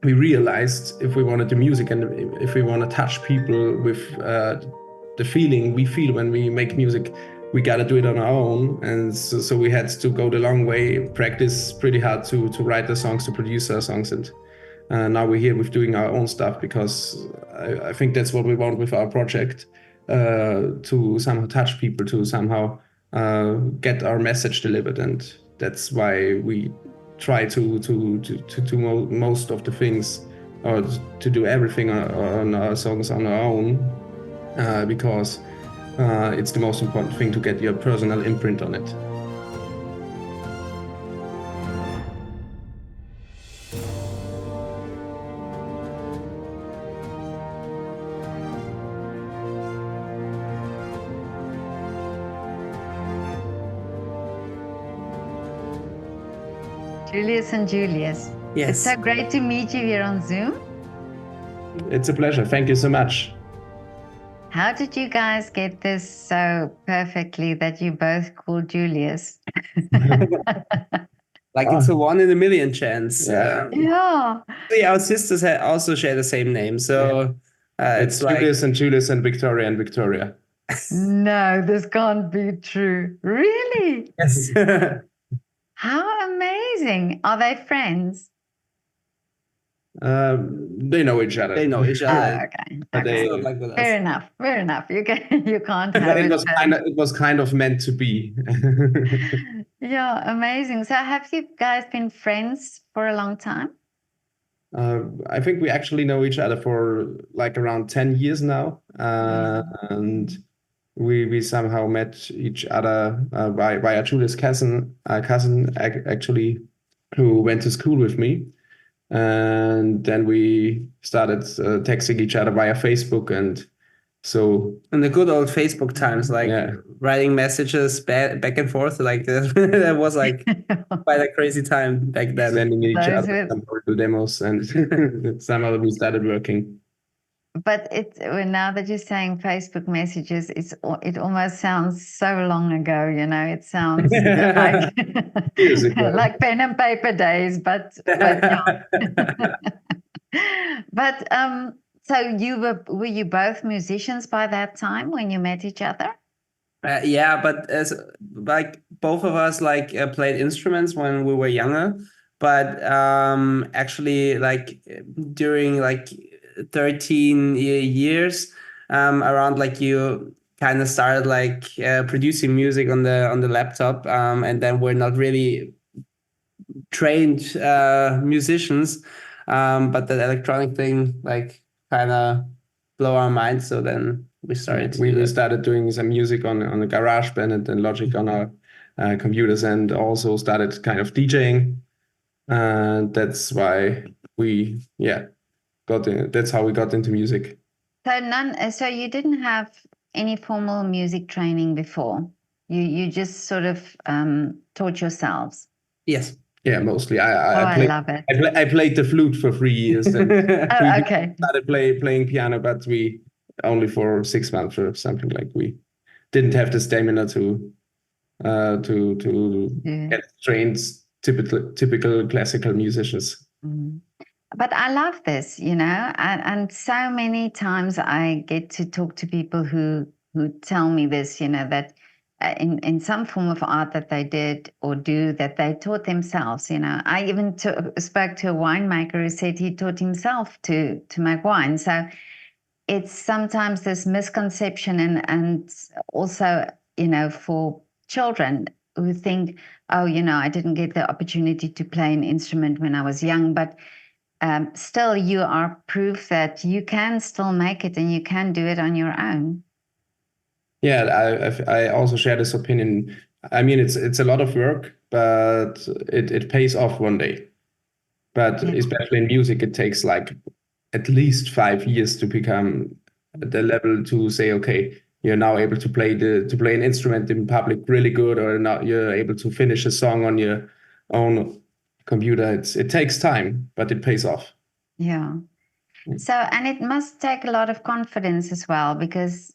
we realized if we want to do music and if we want to touch people with the feeling we feel when we make music, we got to do it on our own. And so we had to go the long way, practice pretty hard to write the songs, to produce our songs. And now we're here with doing our own stuff, because I think that's what we want with our project, to somehow touch people, to somehow get our message delivered. And that's why we try to do most of the things, or to do everything on our songs on our own, because it's the most important thing, to get your personal imprint on it. Julius and Julius. Yes. It's so great to meet you here on Zoom. It's a pleasure. Thank you so much. How did you guys get this so perfectly that you both called Julius? Like it's a 1 in a million chance. Yeah. Our sisters also share the same name, so it's like Julius and Julius and Victoria. No, this can't be true. Really? Yes. How amazing. Are they friends? They know each other. They know each other. Oh, okay. Like with us. Fair enough. You can't have it was kind of meant to be. Yeah, amazing. So have you guys been friends for a long time? I think we actually know each other for like around 10 years now. And we somehow met each other via Julius' cousin actually, who went to school with me. And then we started texting each other via Facebook. And so in the good old Facebook times, like writing messages back and forth, like that was like quite a crazy time back then. Sending each other some demos, and somehow we started working. But now that you're saying Facebook messages, it almost sounds so long ago. It sounds like like pen and paper days. But yeah. But so were you both musicians by that time when you met each other? Yeah, but like both of us played instruments when we were younger. But actually, like during 13 years, around you kind of started producing music on the laptop, and then we're not really trained musicians, but that electronic thing kind of blow our minds. So then we started doing some music on the GarageBand and then Logic on our computers, and also started kind of DJing. And that's why that's how we got into music. So you didn't have any formal music training before. You just sort of taught yourselves. Yes. Yeah, mostly. I love it. I played the flute for 3 years. And okay. Started playing piano, but we only for 6 months or something. Like we didn't have the stamina to get trained typical classical musicians. Mm. But I love this, and so many times I get to talk to people who tell me this, that in some form of art that they did or do, that they taught themselves. I even spoke to a winemaker who said he taught himself to make wine. So it's sometimes this misconception, and also, for children who think, oh, I didn't get the opportunity to play an instrument when I was young, but still you are proof that you can still make it and you can do it on your own. Yeah, I also share this opinion. I mean, it's a lot of work, but it pays off one day. But especially in music, it takes at least 5 years to become the level to say, okay, you're now able to play an instrument in public really good, or now you're able to finish a song on your own computer. It takes time, but it pays off. Yeah. So, and it must take a lot of confidence as well, because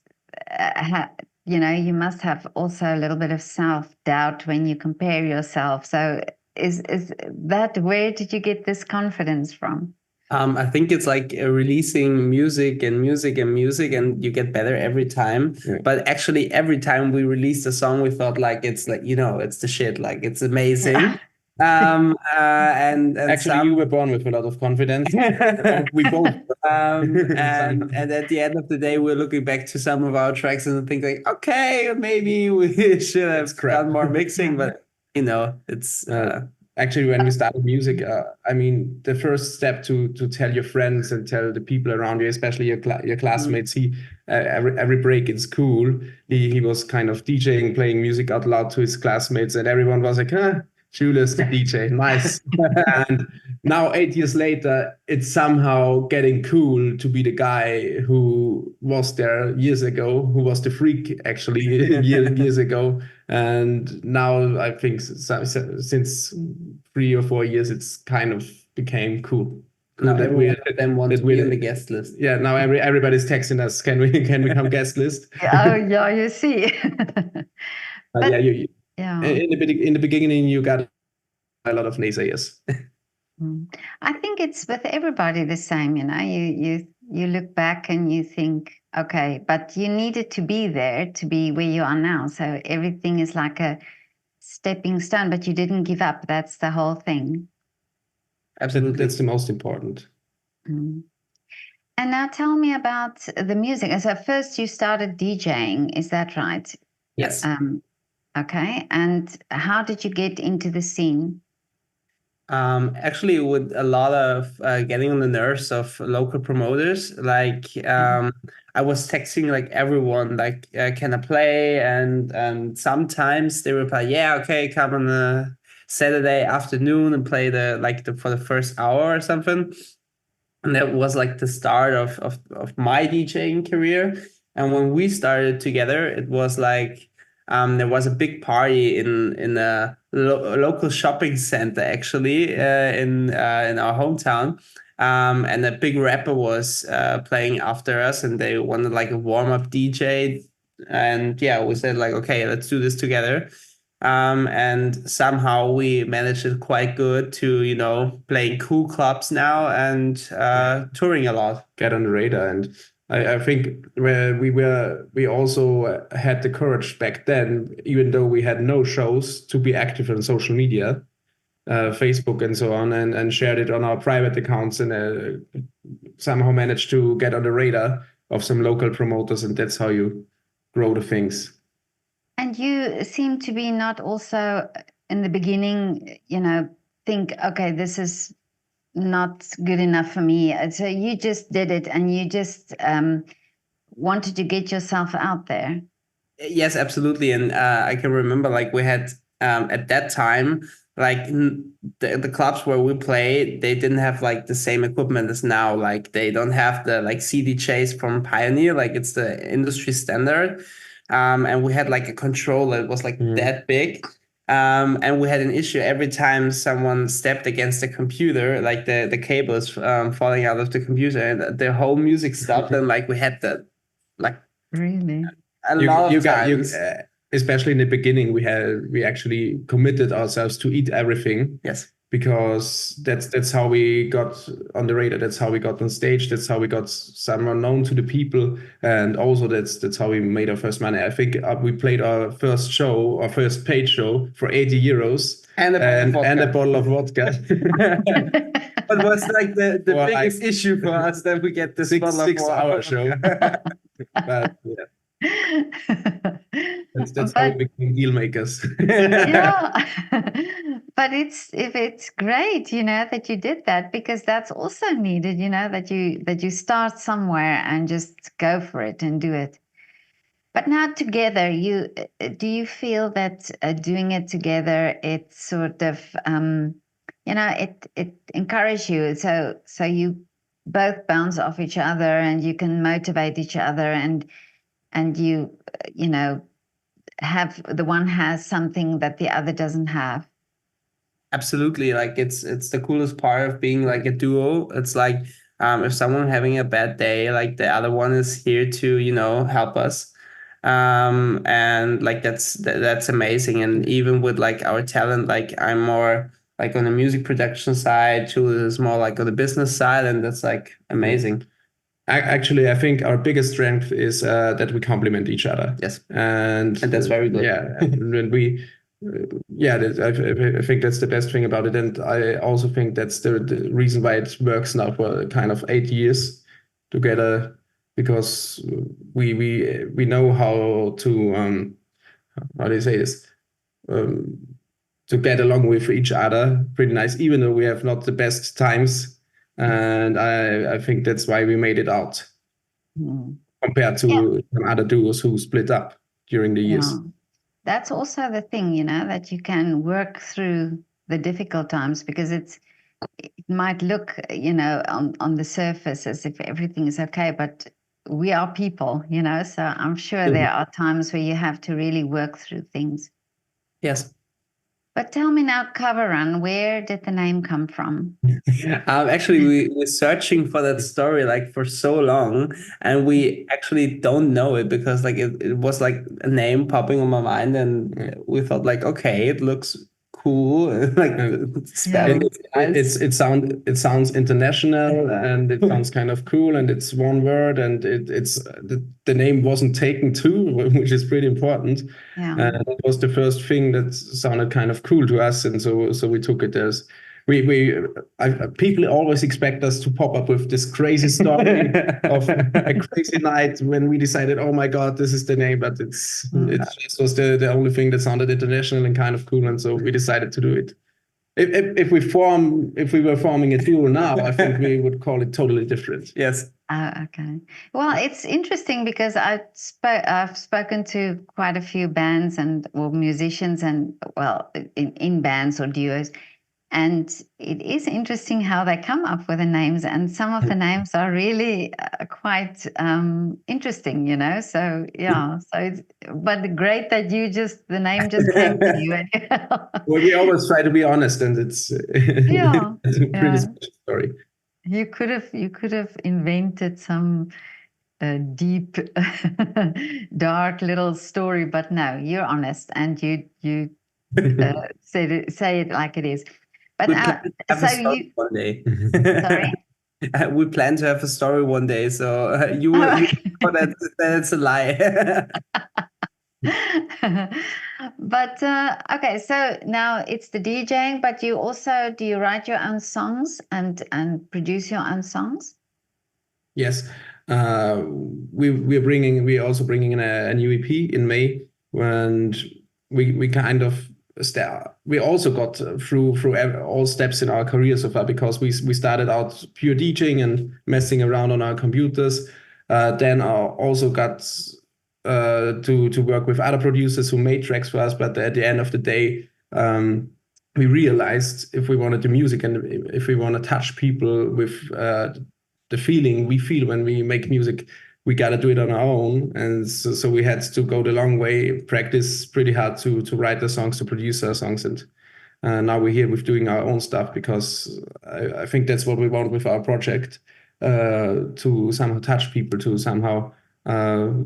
you must have also a little bit of self-doubt when you compare yourself. So is that, where did you get this confidence from? I think it's like releasing music and music and music, and you get better every time. Yeah. But actually, every time we released a song, we thought like it's like, it's the shit, like it's amazing. And Actually, you were born with a lot of confidence. We both. and at the end of the day, we're looking back to some of our tracks and think like, okay, maybe we should have done more mixing, but it's. Actually, when we started music, I mean, the first step to tell your friends and tell the people around you, especially your classmates, every break in school, he was kind of DJing, playing music out loud to his classmates, and everyone was like, Julius the DJ, nice. And now 8 years later, it's somehow getting cool to be the guy who was there years ago, who was the freak actually years ago. And now I think since 3 or 4 years, it's kind of became cool. Now everyone of them want to be on the guest list. Yeah, now everybody's texting us, can we come guest list? Oh, yeah, you see. But yeah, in the beginning, you got a lot of naysayers. I think it's with everybody the same, you look back and you think, okay, but you needed to be there to be where you are now. So everything is like a stepping stone, but you didn't give up. That's the whole thing. Absolutely. That's the most important. And now tell me about the music. So first you started DJing, is that right? Yes. Okay. And how did you get into the scene? Actually, with a lot of getting on the nerves of local promoters, like I was texting like everyone, like can I play? And sometimes they reply, yeah, okay, come on a Saturday afternoon and play for the first hour or something. And that was like the start of my DJing career. And when we started together, it was like there was a big party in a local shopping center, actually, in our hometown. And a big rapper was playing after us, and they wanted like a warm-up DJ. And yeah, we said like, okay, let's do this together. And somehow we managed it quite good to, playing cool clubs now and touring a lot. Get on the radar. And I think we also had the courage back then, even though we had no shows, to be active on social media, Facebook and so on, and shared it on our private accounts, and somehow managed to get on the radar of some local promoters, and that's how you grow the things. And you seem to be not also in the beginning, think, okay, this is not good enough for me. So you just did it, and you just wanted to get yourself out there. Yes, absolutely. And I can remember like we had at that time, like the clubs where we play, they didn't have like the same equipment as now. Like they don't have the like CDJs from Pioneer, like it's the industry standard. And we had like a controller that was like that big. And we had an issue every time someone stepped against the computer, like the cables falling out of the computer, and the whole music stopped. And like we had the like really a lot of times. Especially in the beginning, we actually committed ourselves to eat everything. Yes. Because that's how we got on the radar. That's how we got on stage. That's how we got someone known to the people, and also that's how we made our first money. I think we played our first show, our first paid show, for 80 euros and a bottle of vodka. But it was like the biggest issue for us that we get this 6-hour show. But yeah. That's how we became deal makers. Yeah. But it's great, that you did that, because that's also needed, that you start somewhere and just go for it and do it. But now together, do you feel that doing it together, it sort of it encourages you, so you both bounce off each other and you can motivate each other, and you have, the one has something that the other doesn't have. Absolutely. Like it's the coolest part of being like a duo. It's like if someone having a bad day, like the other one is here to help us, and like that's amazing. And even with like our talent, like I'm more like on the music production side, Julius is more like on the business side, and that's like amazing. Actually, I think our biggest strength is that we complement each other. Yes, and that's very good. Yeah, when we, I think that's the best thing about it, and I also think that's the reason why it works now for kind of 8 years together, because we know how to how do you say this, to get along with each other pretty nice, even though we have not the best times. And I think that's why we made it out compared to some other duos who split up during the years. Yeah. That's also the thing, you know, that you can work through the difficult times, because it might look, you know, on the surface as if everything is okay, but we are people, you know, so I'm sure there are times where you have to really work through things. Yes. But tell me now, Coverrun, where did the name come from? Actually, we were searching for that story like for so long, and we actually don't know it, because like it was like a name popping on my mind, and we thought like, okay, it looks cool, like it sounds international, and it sounds kind of cool, and it's one word, and it's the name wasn't taken too, which is pretty important. That was the first thing that sounded kind of cool to us, and so we took it as people always expect us to pop up with this crazy story of a crazy night when we decided, oh my god, this is the name, but it just was the only thing that sounded international and kind of cool, and so we decided to do it. If we were forming a duo now, I think we would call it totally different. Yes. Okay. Well, it's interesting because I've spoken to quite a few bands or musicians, and well, in bands or duos. And it is interesting how they come up with the names, and some of the names are really quite interesting, you know. So yeah, but great that the name just came to you. Well, we always try to be honest, and it's it's a pretty special story. You could have invented some deep, dark little story, but no, you're honest, and you say it like it is. But one day. Sorry? We plan to have a story one day, so you know that's a lie. But okay, so now it's the DJing, but do you write your own songs and produce your own songs? Yes, we're also bringing in a new EP in May, and we kind of we also got through all steps in our career so far, because we started out pure DJing and messing around on our computers. Then I also got to work with other producers who made tracks for us. But at the end of the day, we realized if we wanted to music and if we want to touch people with the feeling we feel when we make music, we got to do it on our own. And so we had to go the long way, practice pretty hard to write the songs, to produce our songs. And now we're here with doing our own stuff, because I think that's what we want with our project, to somehow touch people, to somehow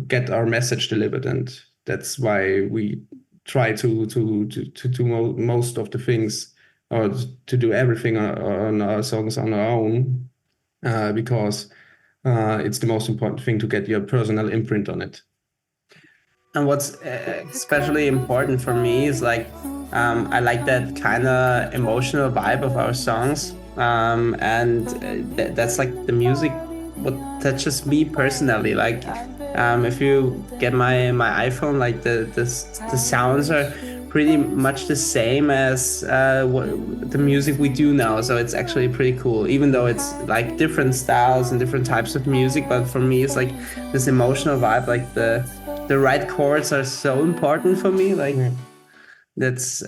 get our message delivered. And that's why we try to do most of the things, or to do everything on our songs on our own, because it's the most important thing, to get your personal imprint on it. And what's especially important for me is like, I like that kind of emotional vibe of our songs, and that's like the music what touches me personally. Like, if you get my iPhone, like the sounds are pretty much the same as the music we do now, so it's actually pretty cool, even though it's like different styles and different types of music. But for me, it's like this emotional vibe, like the right chords are so important for me. Like that's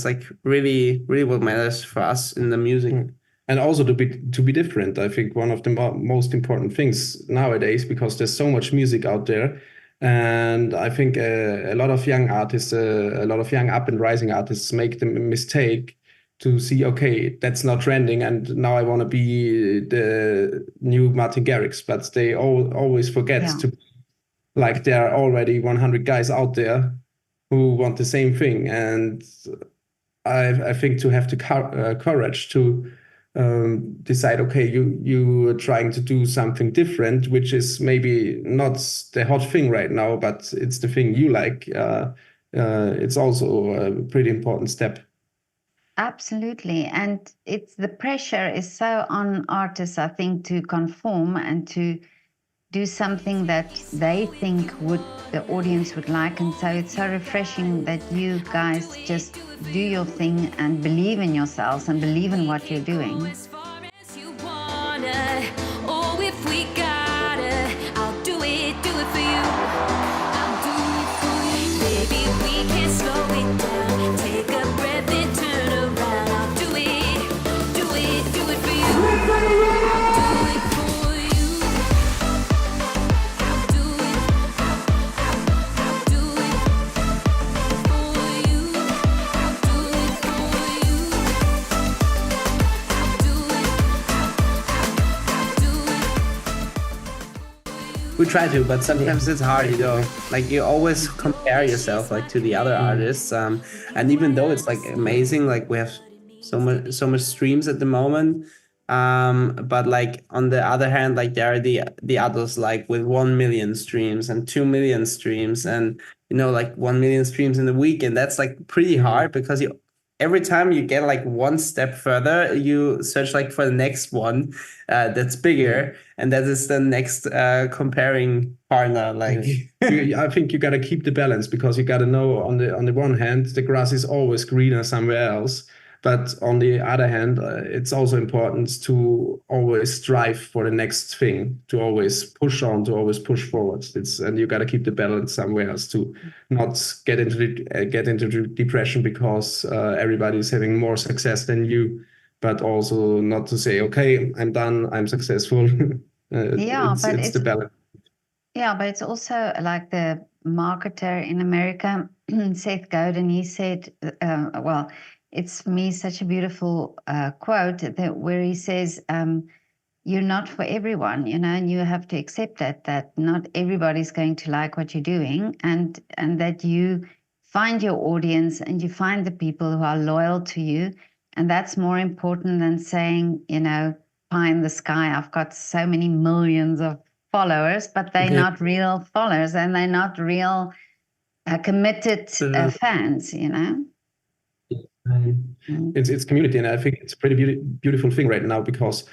like really what matters for us in the music. And also to be different. I think one of the most important things nowadays, because there's so much music out there. And I think a lot of young artists, a lot of young up and rising artists make the mistake to see, okay, that's not trending, and now I want to be the new Martin Garrix. But they always forget to, like, there are already 100 guys out there who want the same thing. And I think to have the courage to decide, okay, you are trying to do something different, which is maybe not the hot thing right now, but it's the thing you like. It's also a pretty important step. Absolutely. And it's the pressure is so on artists, I think, to conform and to do something that they think the audience would like. And so it's so refreshing that you guys just do your thing and believe in yourselves and believe in what you're doing. We try to, but sometimes it's hard, like you always compare yourself like to the other artists. And even though it's like amazing, like we have so much streams at the moment. But like on the other hand, like there are the others like with 1 million streams and 2 million streams and, like 1 million streams in a week. And that's like pretty hard because every time you get like one step further, you search like for the next one that's bigger, and that is the next comparing partner. Like, I think you got to keep the balance, because you got to know on the one hand, the grass is always greener somewhere else. But on the other hand, it's also important to always strive for the next thing, to always push on, to always push forward. And you got to keep the balance somewhere else, to not get into depression because everybody's having more success than you, but also not to say, okay, I'm done, I'm successful. It's the balance. Yeah, but it's also like the marketer in America, Seth Godin. He said, it's for me such a beautiful quote where he says, you're not for everyone, and you have to accept that not everybody's going to like what you're doing, and that you find your audience and you find the people who are loyal to you. And that's more important than saying, pie in the sky, I've got so many millions of followers, but they're not real followers and they're not real committed fans, It's community, and I think it's a pretty beautiful thing right now, because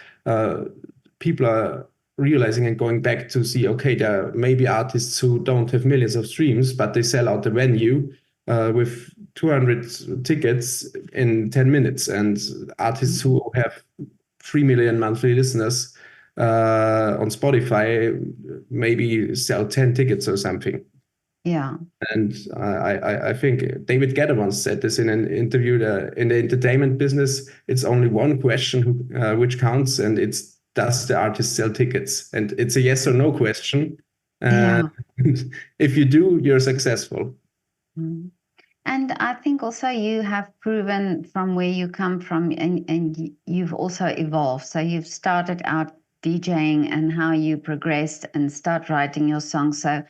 people are realizing and going back to see, okay, there may be artists who don't have millions of streams, but they sell out the venue with 200 tickets in 10 minutes, and artists who have 3 million monthly listeners on Spotify maybe sell 10 tickets or something. Yeah. And I think David Guetta once said this in an interview. In the entertainment business, it's only one question which counts, and it's, does the artist sell tickets? And it's a yes or no question. If you do, you're successful. Mm. And I think also you have proven from where you come from, and you've also evolved. So you've started out DJing and how you progressed and start writing your songs. So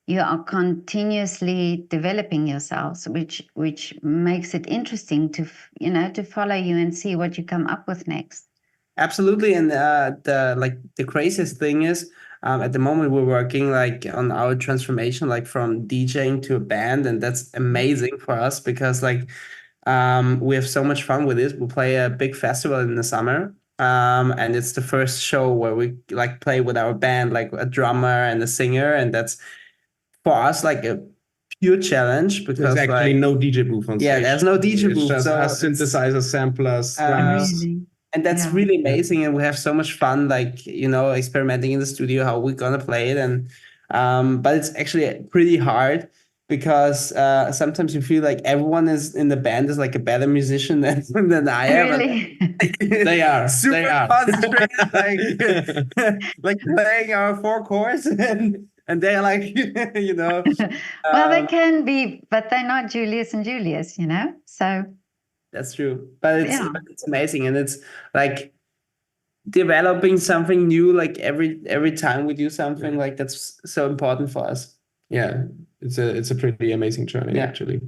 you are continuously developing yourselves, which makes it interesting to follow you and see what you come up with next. Absolutely. And the craziest thing is, at the moment we're working like on our transformation, like from DJing to a band, and that's amazing for us because like we have so much fun with this. We play a big festival in the summer. And it's the first show where we like play with our band, like a drummer and a singer, and that's for us like a pure challenge because there's actually no DJ booth on stage. Yeah, there's no DJ booth. It's just synthesizers, samplers, drums. And that's really amazing, and we have so much fun, like experimenting in the studio how we're gonna play it, and but it's actually pretty hard because sometimes you feel like everyone is in the band is like a better musician than I am. Really? They are super concentrated, like playing our 4 chords and they're like, Well, they can be, but they're not Julius and Julius, so. That's true. But it's amazing. And it's like developing something new, like every time we do something, like that's so important for us. Yeah, it's a pretty amazing journey, actually.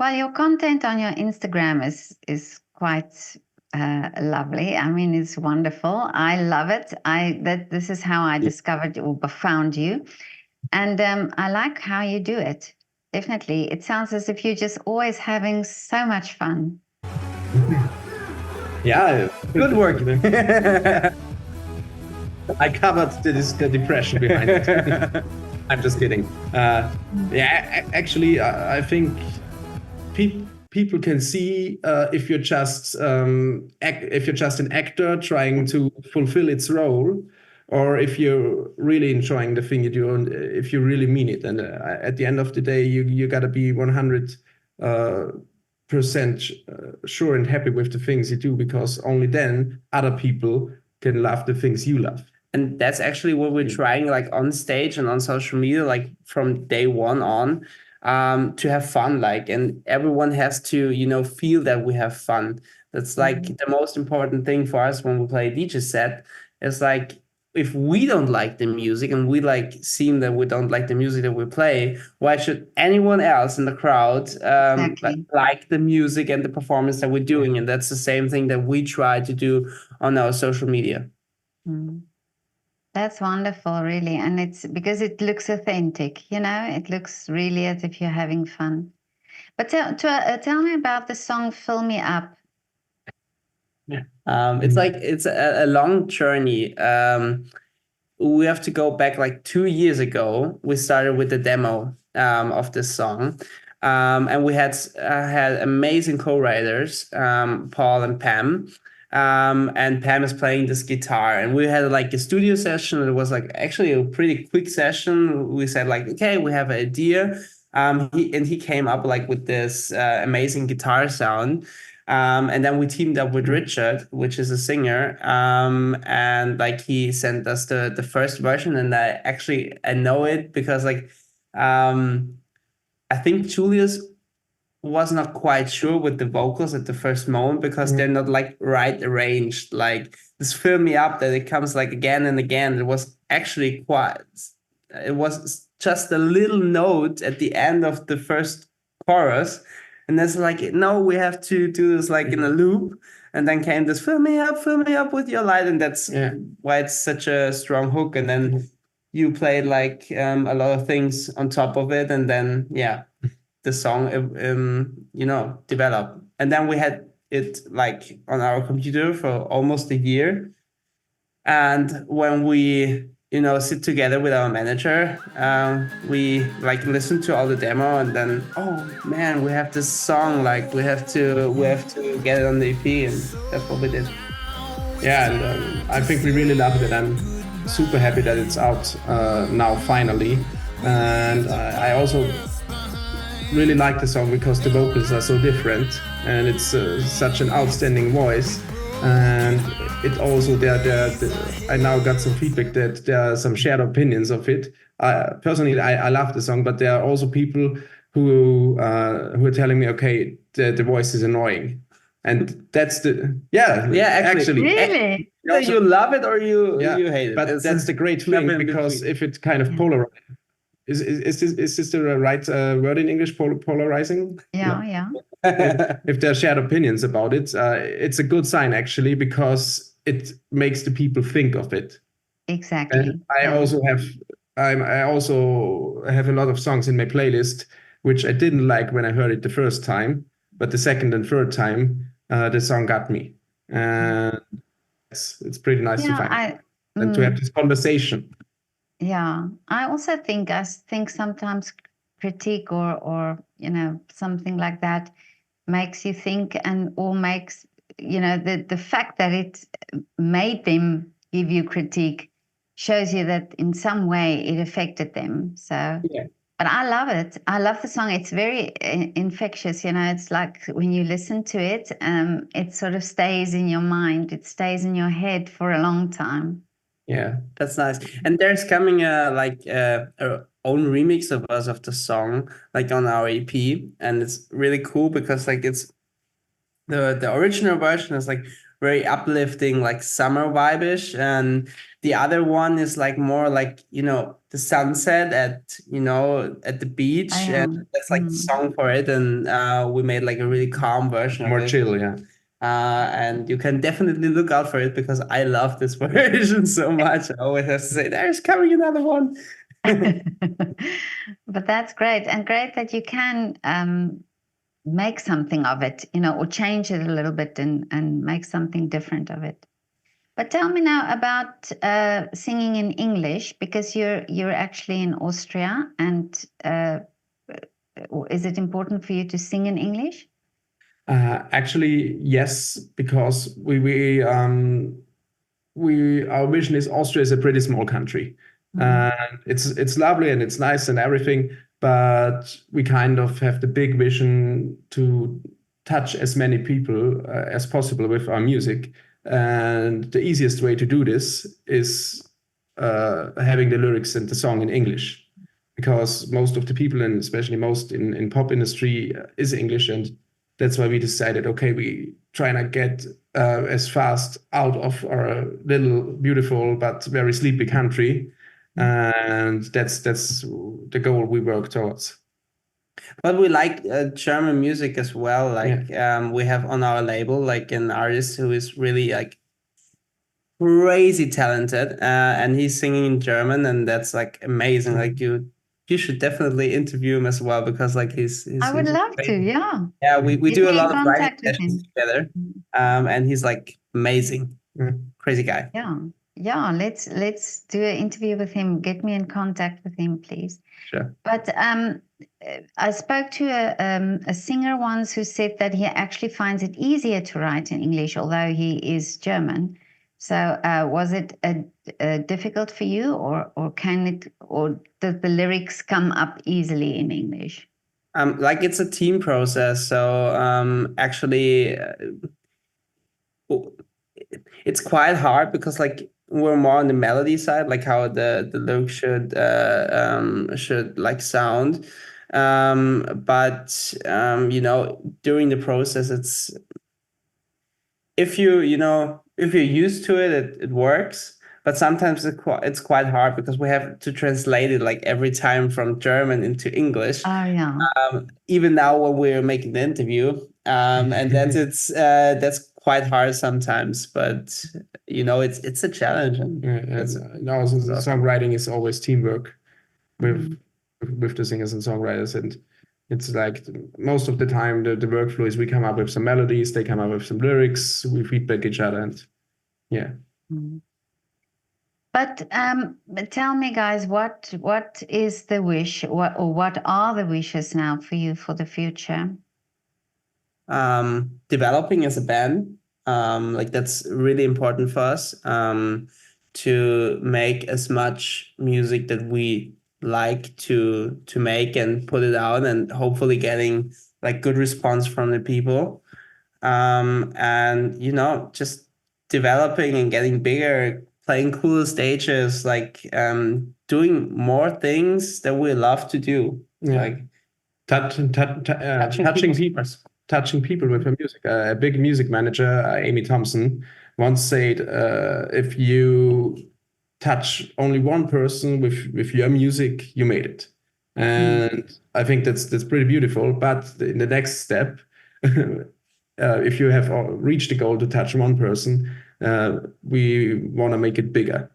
Well, your content on your Instagram is quite lovely. I mean, it's wonderful. I love it. This is how I discovered or found you, and I like how you do it. Definitely, it sounds as if you're just always having so much fun. Yeah, Good work. I covered the depression behind it. I'm just kidding. Actually, I think people can see if you're just an actor trying to fulfill its role, or if you're really enjoying the thing you do, and if you really mean it. And at the end of the day, you gotta be 100% sure and happy with the things you do, because only then other people can love the things you love. And that's actually what we're trying, like on stage and on social media, like from day one on, to have fun, like, and everyone has to, feel that we have fun. That's like the most important thing for us when we play a DJ set. It's like, if we don't like the music and we seem that we don't like the music that we play, why should anyone else in the crowd Exactly. like the music and the performance that we're doing? And that's the same thing that we try to do on our social media. Mm. That's wonderful, really. And it's because it looks authentic, it looks really as if you're having fun. But tell me about the song Fill Me Up. It's a long journey. We have to go back like 2 years ago. We started with the demo of this song. And we had amazing co-writers, Paul and Pam. And Pam is playing this guitar, and we had like a studio session. It was like actually a pretty quick session. We said like, okay, we have an idea. He came up like with this amazing guitar sound. And then we teamed up with Richard, which is a singer. And like he sent us the first version, and I know it because I think Julius was not quite sure with the vocals at the first moment, because they're not like right arranged. Like this Fill Me Up, that it comes like again and again. It was actually it was just a little note at the end of the first chorus. And that's like, no, we have to do this like in a loop. And then came this fill me up with your light. And that's why it's such a strong hook. And then you played like a lot of things on top of it. And then, the song, developed. And then we had it like on our computer for almost a year. And when we, sit together with our manager, we like listen to all the demo, and then, oh man, we have this song, like we have to get it on the EP, and that's what we did. Yeah, and I think we really loved it. I'm super happy that it's out now finally. And I also really like the song because the vocals are so different, and it's such an outstanding voice. And it also I now got some feedback that there are some shared opinions of it. Personally, I love the song, but there are also people who are telling me, okay, the voice is annoying, and that's actually Really? You love it or you hate it. But that's the great thing, because if it kind of polarizes. Is this the right word in English? Polarizing? Yeah. If there are shared opinions about it, it's a good sign actually, because it makes the people think of it. Exactly. And I also have a lot of songs in my playlist which I didn't like when I heard it the first time, but the second and third time the song got me. And it's pretty nice to find and to have this conversation. Yeah, I also think sometimes critique or something like that makes you think, or makes the fact that it made them give you critique shows you that in some way it affected them. So, but I love it. I love the song. It's very infectious. It's like when you listen to it, it sort of stays in your mind. It stays in your head for a long time. Yeah, that's nice. And there's coming our own remix of us of the song, like on our EP, and it's really cool because like it's the original version is like very uplifting, like summer vibe-ish. And the other one is like more like, the sunset at the beach. And that's like the song for it. And we made like a really calm version of More it. chill, yeah. And you can definitely look out for it because I love this version so much. I always have to say, there's coming another one. But that's great, and great that you can make something of it, or change it a little bit and make something different of it. But tell me now about singing in English, because you're actually in Austria, and is it important for you to sing in English? Actually, yes, because our vision is Austria is a pretty small country. And it's lovely and it's nice and everything, but we kind of have the big vision to touch as many people as possible with our music. And the easiest way to do this is having the lyrics and the song in English, because most of the people, and especially most in pop industry, is English. And that's why we decided, okay, we try to get as fast out of our little beautiful but very sleepy country. And that's the goal we work towards. But we like German music as well. Like we have on our label like an artist who is really like crazy talented, and he's singing in German, and that's like amazing. Like you should definitely interview him as well, because like he's I would love to, yeah. Yeah, we Get do me a in lot of writing contact with sessions him. together, and he's like amazing, crazy guy. Yeah. Let's do an interview with him. Get me in contact with him, please. Sure. But I spoke to a singer once who said that he actually finds it easier to write in English, although he is German. So was it difficult for you, or does the lyrics come up easily in English? Like it's a team process. So actually, it's quite hard because like we're more on the melody side, like how the lyrics should like sound. But during the process, it's if you're used to it, it works. But sometimes it's quite hard because we have to translate it like every time from German into English. Oh yeah. Even now when we're making the interview, and that's quite hard sometimes. But it's a challenge. And songwriting is always teamwork with the singers and songwriters, and it's like most of the time the workflow is we come up with some melodies, they come up with some lyrics, we feedback each other, and yeah. But tell me, guys, what is the wish, what are the wishes now for you for the future? Developing as a band, like that's really important for us, to make as much music that we like to make and put it out, and hopefully getting like good response from the people, and just developing and getting bigger, playing cooler stages, like doing more things that we love to do, like touching people with her music. A big music manager, Amy Thompson, once said, if you touch only one person with your music, you made it. And I think that's pretty beautiful. But in the next step, if you have reached the goal to touch one person, we want to make it bigger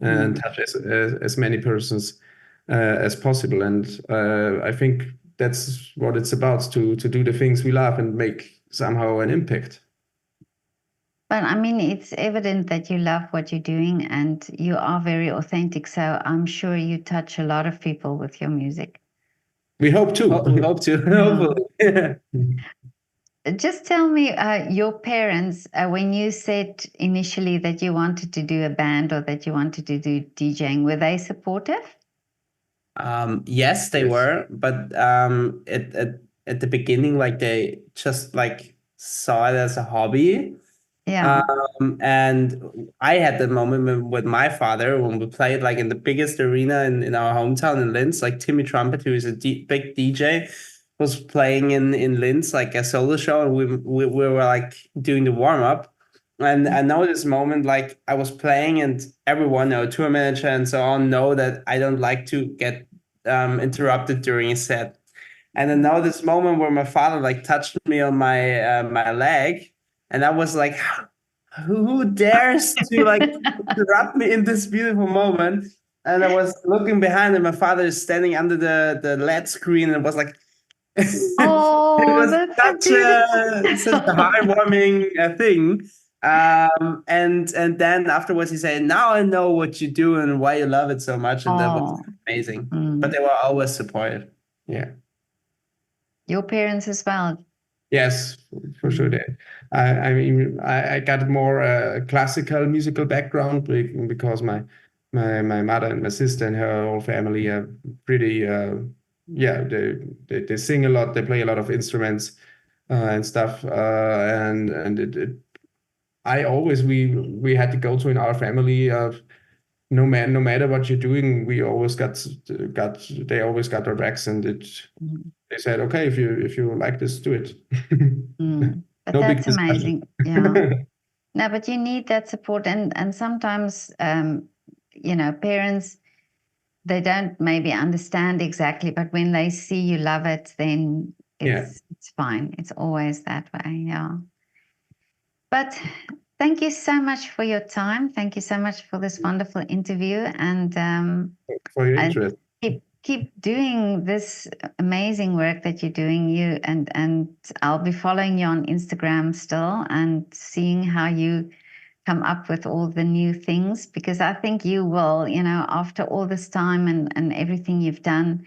and touch as many persons as possible. And I think that's what it's about, to do the things we love and make somehow an impact. But I mean, it's evident that you love what you're doing and you are very authentic. So I'm sure you touch a lot of people with your music. We hope to. We hope to. Hopefully. Just tell me, your parents, when you said initially that you wanted to do a band or that you wanted to do DJing, were they supportive? Yes, they were, but at the beginning, like they just like saw it as a hobby. Yeah. And I had the moment with my father when we played like in the biggest arena in our hometown in Linz, like Timmy Trumpet, who is a big DJ, was playing in Linz like a solo show, and we were like doing the warm up, And I know this moment, like I was playing and everyone, tour manager and so on, know that I don't like to get interrupted during a set. And I know this moment where my father like touched me on my my leg, and I was like, who dares to like interrupt me in this beautiful moment? And I was looking behind, and my father is standing under the LED screen, and was like, Oh, it was that's such a heartwarming thing. And then afterwards he said, "Now I know what you do and why you love it so much," and that was amazing. But they were always supportive. Yeah. Your parents as well? Yes, for sure. I mean, I got more classical musical background because my mother and my sister and her whole family are pretty. They sing a lot. They play a lot of instruments and stuff. I always we had to go to in our family. No matter what you're doing, we always they always got our backs, and they said, okay, if you like this, do it. But No big that's discussion. amazing. Yeah. No, but you need that support, and sometimes parents, they don't maybe understand exactly, but when they see you love it, then it's fine. It's always that way. Yeah. But thank you so much for your time. Thank you so much for this wonderful interview, and for your interest. Keep doing this amazing work that you're doing. And I'll be following you on Instagram still and seeing how you come up with all the new things, because I think you will, after all this time and everything you've done,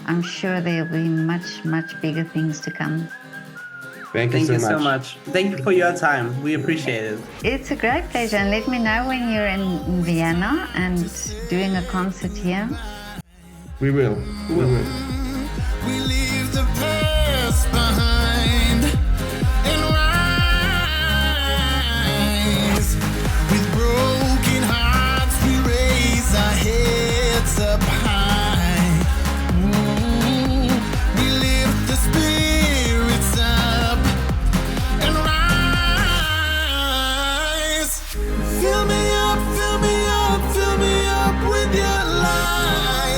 I'm sure there'll be much, much bigger things to come. Thank you so much. Thank you for your time. We appreciate it. It's a great pleasure. And let me know when you're in Vienna and doing a concert here. We will. We will. We leave the past behind and rise. With broken hearts, we raise our heads up high. We lift the spirits up and rise. Fill me up, fill me up, fill me up with your light.